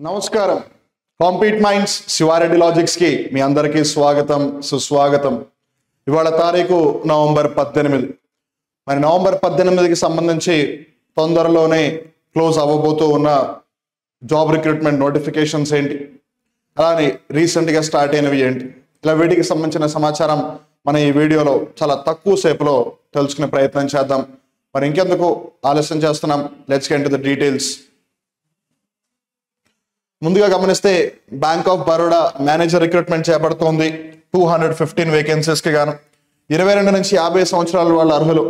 నమస్కారం. Compete minds Shivareddy logics కి మీ అందరికీ స్వాగతం, సుస్వాగతం. ఇవాళ తారీఖు నవంబర్ 18. మరి నవంబర్ 18కి సంబంధించి తొందరలోనే క్లోజ్ అవ్వబోతూ ఉన్న జాబ్ రిక్రూట్మెంట్ నోటిఫికేషన్స్ ఏంటి, అలానే రీసెంట్గా స్టార్ట్ అయినవి ఏంటి, ఇలా వీటికి సంబంధించిన సమాచారం మన ఈ వీడియోలో చాలా తక్కువ సేపులో తెలుసుకునే ప్రయత్నం చేద్దాం. మరి ఇంకెందుకు ఆలస్యం చేస్తున్నాం, let's get into the details. ముందుగా గమనిస్తే bank of Baroda manager recruitment చేపడుతోంది. 215 వేకెన్సీస్కి గాను 22 నుంచి 50 సంవత్సరాల వాళ్ళ అర్హులు,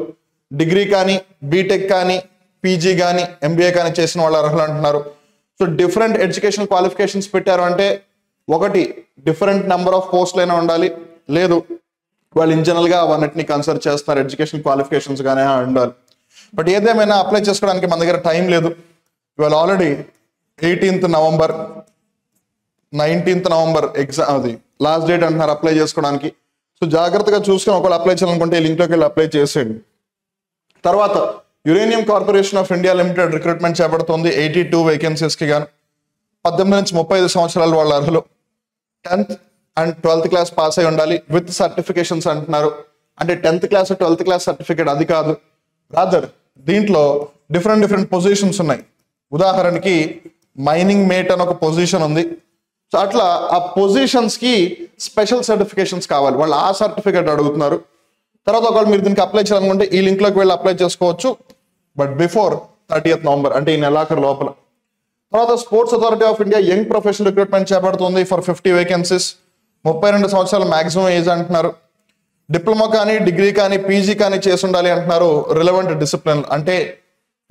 డిగ్రీ కానీ బీటెక్ కానీ పీజీ కానీ ఎంబీఏ కానీ చేసిన వాళ్ళ అర్హులు అంటున్నారు. సో డిఫరెంట్ ఎడ్యుకేషనల్ క్వాలిఫికేషన్స్ పెట్టారు అంటే ఒకటి డిఫరెంట్ నెంబర్ ఆఫ్ పోస్టులు అయినా ఉండాలి, లేదు వాళ్ళు ఇన్ జనరల్గా అవన్నిటిని కన్సిడర్ చేస్తారు, ఎడ్యుకేషన్ క్వాలిఫికేషన్స్ కానీ ఉండాలి. బట్ ఏదేమైనా అప్లై చేసుకోవడానికి మన దగ్గర టైం లేదు. ఇవాళ already 18th November 19th November exam, అది లాస్ట్ డేట్ అంటున్నారు అప్లై చేసుకోవడానికి. సో జాగ్రత్తగా చూసుకొని ఒకవేళ అప్లై చేయాలనుకుంటే ఈ లింక్లోకి వెళ్ళి అప్లై చేసేయండి. తర్వాత uranium corporation of India limited recruitment చేపడుతుంది. 82 వేకెన్సీస్కి గాను 18 నుంచి 35 సంవత్సరాల వాళ్ళ అర్హులు, 10th and 12th class pass అయి ఉండాలి విత్ సర్టిఫికేషన్స్ అంటున్నారు. అంటే 10th class 12th class certificate అది కాదు, రాదర్ దీంట్లో డిఫరెంట్ పొజిషన్స్ ఉన్నాయి. ఉదాహరణకి మైనింగ్ మేట్ అని ఒక పొజిషన్ ఉంది. సో అట్లా ఆ పొజిషన్స్ కి స్పెషల్ సర్టిఫికేషన్స్ కావాలి, వాళ్ళు ఆ సర్టిఫికేట్ అడుగుతున్నారు. తర్వాత ఒకవేళ మీరు దీనికి అప్లై చేయాలనుకుంటే ఈ లింక్ లోకి వెళ్ళి అప్లై చేసుకోవచ్చు, బట్ బిఫోర్ 30th నవంబర్ అంటే ఈ నెలాఖరు లోపల. తర్వాత sports authority of India young professional recruitment చేపడుతుంది ఫర్ 50 వేకెన్సీస్. 32 సంవత్సరాల మాక్సిమం ఏజ్ అంటున్నారు. డిప్లొమా కానీ డిగ్రీ కానీ పీజీ కానీ చేసి ఉండాలి అంటున్నారు. రిలవెంట్ డిసిప్లిన్ అంటే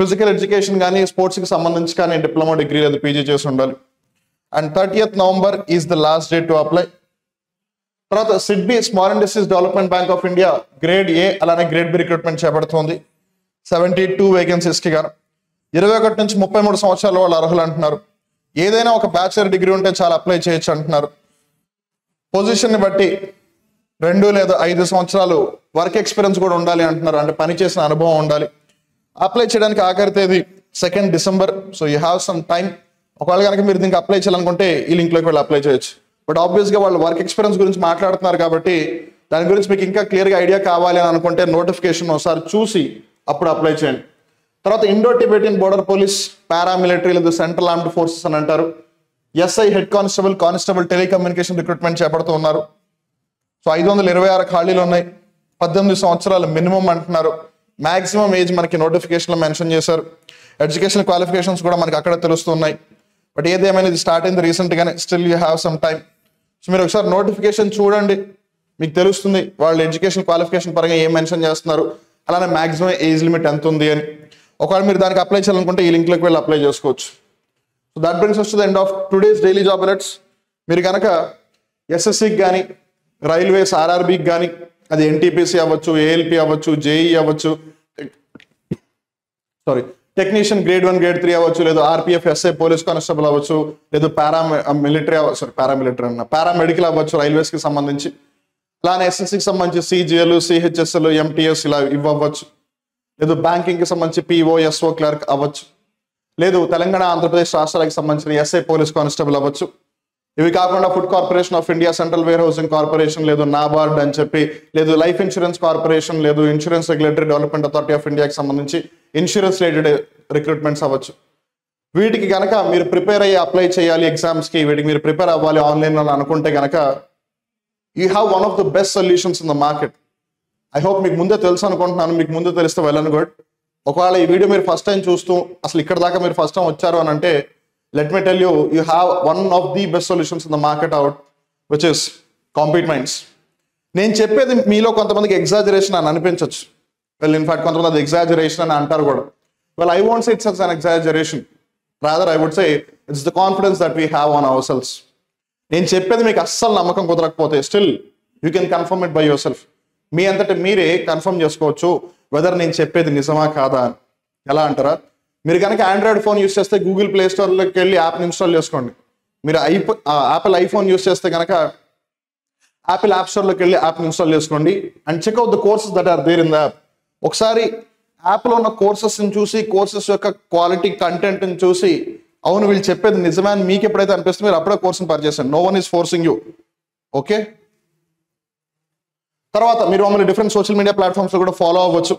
ఫిజికల్ ఎడ్యుకేషన్ కానీ స్పోర్ట్స్కి సంబంధించి కానీ డిప్లొమా డిగ్రీ లేదా పీజీ చేసి ఉండాలి. And 30th November is the last date to apply. తర్వాత SIDBI small industries development bank of India grade A అలానే గ్రేడ్ బి రిక్రూట్మెంట్ చేపడుతుంది. 72 వేకెన్సీస్కి గాను 21 నుంచి 33 సంవత్సరాల వాళ్ళు అర్హులు అంటున్నారు. ఏదైనా ఒక బ్యాచిలర్ డిగ్రీ ఉంటే చాలా అప్లై చేయొచ్చు అంటున్నారు. పొజిషన్ని బట్టి 2 లేదా 5 సంవత్సరాలు వర్క్ ఎక్స్పీరియన్స్ కూడా ఉండాలి అంటున్నారు, అంటే పని చేసిన అనుభవం ఉండాలి. అప్లై చేయడానికి ఆఖరి తేదీ 2 December. So you have some time. ఒకవేళ కనుక మీరు దీనికి అప్లై చేయాలనుకుంటే ఈ లింక్లోకి వెళ్ళి అప్లై చేయొచ్చు. బట్ ఆబ్వియస్గా వాళ్ళు వర్క్ ఎక్స్పీరియన్స్ గురించి మాట్లాడుతున్నారు కాబట్టి దాని గురించి మీకు ఇంకా క్లియర్గా ఐడియా కావాలి అని అనుకుంటే నోటిఫికేషన్ ఒకసారి చూసి అప్పుడు అప్లై చేయండి. తర్వాత Indo Tibetan border police, paramilitary లేదా సెంట్రల్ ఆర్మ్డ్ ఫోర్సెస్ అని అంటారు. SI head constable telecommunication recruitment చేపడుతూ ఉన్నారు. సో 526 ఖాళీలు ఉన్నాయి. 18 సంవత్సరాలు మినిమం అంటున్నారు. మాక్సిమం ఏజ్ మనకి నోటిఫికేషన్లో మెన్షన్ చేశారు. ఎడ్యుకేషన్ క్వాలిఫికేషన్స్ కూడా మనకి అక్కడ తెలుస్తున్నాయి. బట్ ఏదేమైనా ఇది స్టార్ట్ అయింది రీసెంట్గానే, still you have some time. So మీరు ఒకసారి నోటిఫికేషన్ చూడండి, మీకు తెలుస్తుంది వాళ్ళు ఎడ్యుకేషన్ క్వాలిఫికేషన్ పరంగా ఏం మెన్షన్ చేస్తున్నారు, అలానే మాక్సిమం ఏజ్ లిమిట్ ఎంత ఉంది అని. ఒకవేళ మీరు దానికి అప్లై చేయాలనుకుంటే ఈ లింక్లోకి వెళ్ళి అప్లై చేసుకోవచ్చు. So that brings us to the end of today's daily job alerts. మీరు కనుక ఎస్ఎస్సికి కానీ రైల్వేస్ ఆర్ఆర్బికి కానీ, అది ఎన్టీపీసీ అవ్వచ్చు, ఏఎల్పి అవ్వచ్చు, జేఈ అవ్వచ్చు, టెక్నీషియన్ గ్రేడ్ 1 గ్రేడ్ 3 అవ్వచ్చు, లేదు ఆర్పిఎఫ్ ఎస్ఐ పోలీస్ కానిస్టేబుల్ అవ్వచ్చు, లేదు పారామెడికల్ అవ్వచ్చు రైల్వేస్కి సంబంధించి, అలానే ఎస్ఎస్సికి సంబంధించి సిజిఎల్, సిహెచ్ఎస్ఎల్, ఎంటీఎస్ ఇలా ఇవ్వచ్చు, లేదు బ్యాంకింగ్కి సంబంధించి పిఓ ఎస్ఓ క్లర్క్ అవ్వచ్చు, లేదు తెలంగాణ ఆంధ్రప్రదేశ్ రాష్ట్రాలకు సంబంధించిన ఎస్ఐ పోలీస్ కానిస్టేబుల్ అవ్వచ్చు. ఇవి కాకుండా food corporation of India, central warehousing corporation, లేదు నాబార్డ్ అని చెప్పి, లేదు లైఫ్ ఇన్సూరెన్స్ కార్పొరేషన్, లేదు insurance regulatory development authority of ఇండియాకి సంబంధించి ఇన్సూరెన్స్ రిలేటెడ్ రిక్రూట్మెంట్స్ అవ్వచ్చు. వీటికి కనుక మీరు ప్రిపేర్ అయ్యి అప్లై చేయాలి ఎగ్జామ్స్కి, వీటికి మీరు ప్రిపేర్ అవ్వాలి ఆన్లైన్లో అనుకుంటే కనుక you have one of the best solutions in the market. I hope మీకు ముందే తెలుసు అనుకుంటున్నాను. మీకు ముందే తెలిస్తే వెల్ అండ్ గుడ్. ఒకవేళ ఈ వీడియో మీరు ఫస్ట్ టైం చూస్తూ అసలు ఇక్కడ దాకా మీరు ఫస్ట్ టైం వచ్చారు అని అంటే, let me tell you, you have one of the best solutions in the market out, which is Compete Minds. నేను చెప్పేది మీలో కొంతమందికి ఎగ్జాజరేషన్ అని అనిపించవచ్చు. వెల్ ఇన్ఫాక్ట్ కొంతమంది అది ఎగ్జాజరేషన్ అని అంటారు కూడా. Well I won't say it's an exaggeration, rather I would say it's the confidence that we have on our sales. నేను చెప్పేది మీకు అస్సలు నమ్మకం కుదరకపోతే still you can confirm it by yourself. మీ అంతటా మీరే కన్ఫర్మ్ చేసుకోవచ్చు వెదర్ నేను చెప్పేది నిజమా కాదా అని. ఎలా అంటారా, మీరు కనుక ఆండ్రాయిడ్ ఫోన్ యూస్ చేస్తే గూగుల్ ప్లే స్టోర్లోకి వెళ్ళి యాప్ని ఇన్స్టాల్ చేసుకోండి. మీరు యాపిల్ ఐఫోన్ యూస్ చేస్తే కనుక యాపిల్ యాప్ స్టోర్లోకి వెళ్ళి యాప్ని ఇన్స్టాల్ చేసుకోండి and check out the courses that are there in the app. ఒకసారి యాప్లో ఉన్న కోర్సెస్ని చూసి, కోర్సెస్ యొక్క క్వాలిటీ కంటెంట్ని చూసి అవును వీళ్ళు చెప్పేది నిజమే అని మీకు ఎప్పుడైతే అనిపిస్తుంది మీరు అప్పుడే కోర్సుని పర్చేస్ చేయండి. No one is forcing you. Okay, తర్వాత మీరు మమ్మల్ని డిఫరెంట్ సోషల్ మీడియా ప్లాట్ఫామ్స్ లో కూడా ఫాలో అవ్వచ్చు.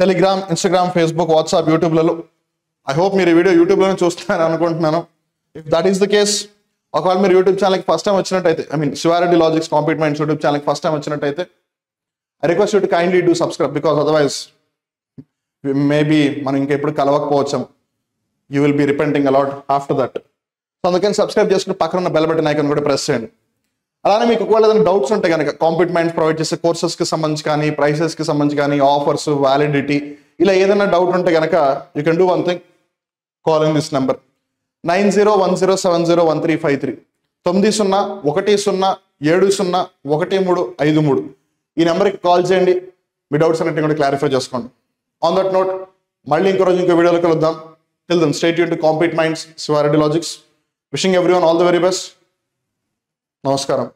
టెలిగ్రామ్, ఇన్స్టాగ్రామ్, ఫేస్బుక్, వాట్సాప్, యూట్యూబ్లలో. ఐ హోప్ మీరు ఈ వీడియో యూట్యూబ్లోనే చూస్తారని అనుకుంటున్నాను. If that is the case, ఒకవేళ మీరు యూట్యూబ్ ఛానల్కి ఫస్ట్ టైం వచ్చినట్టయితే, I mean Sivareddy logics compete minds YouTube ఛానల్కి ఫస్ట్ టైం వచ్చినట్టయితే, I request you to kindly do subscribe, because otherwise maybe మనం ఇంకెప్పుడు కలవకపోవచ్చాం. You will be repenting a lot after that. So అందుకని సబ్స్క్రైబ్ చేసుకుని పక్కన ఉన్న బెల్ బటన్ ఐకాన్ కూడా ప్రెస్ చేయండి. అలానే మీకు ఒకవేళ ఏదైనా డౌట్స్ ఉంటే కనుక కాంపీట్ మైండ్స్ ప్రొవైడ్ చేసే కోర్సెస్కి సంబంధించి కానీ, ప్రైసెస్కి సంబంధించి కానీ, ఆఫర్స్, వ్యాలిడిటీ, ఇలా ఏదైనా డౌట్ ఉంటే కనుక you can do one thing, calling this number 9010701353 9010701353 ఈ నెంబర్కి కాల్ చేయండి. మీ డౌట్స్ అన్నిటిని కూడా క్లారిఫై చేసుకోండి. ఆన్ దట్ నోట్ మళ్ళీ ఇంకో రోజు ఇంకో వీడియోలో కలుద్దాం. Till then stay tuned to compete minds, Shivareddy logics. Wishing everyone all the very best. నమస్కారం.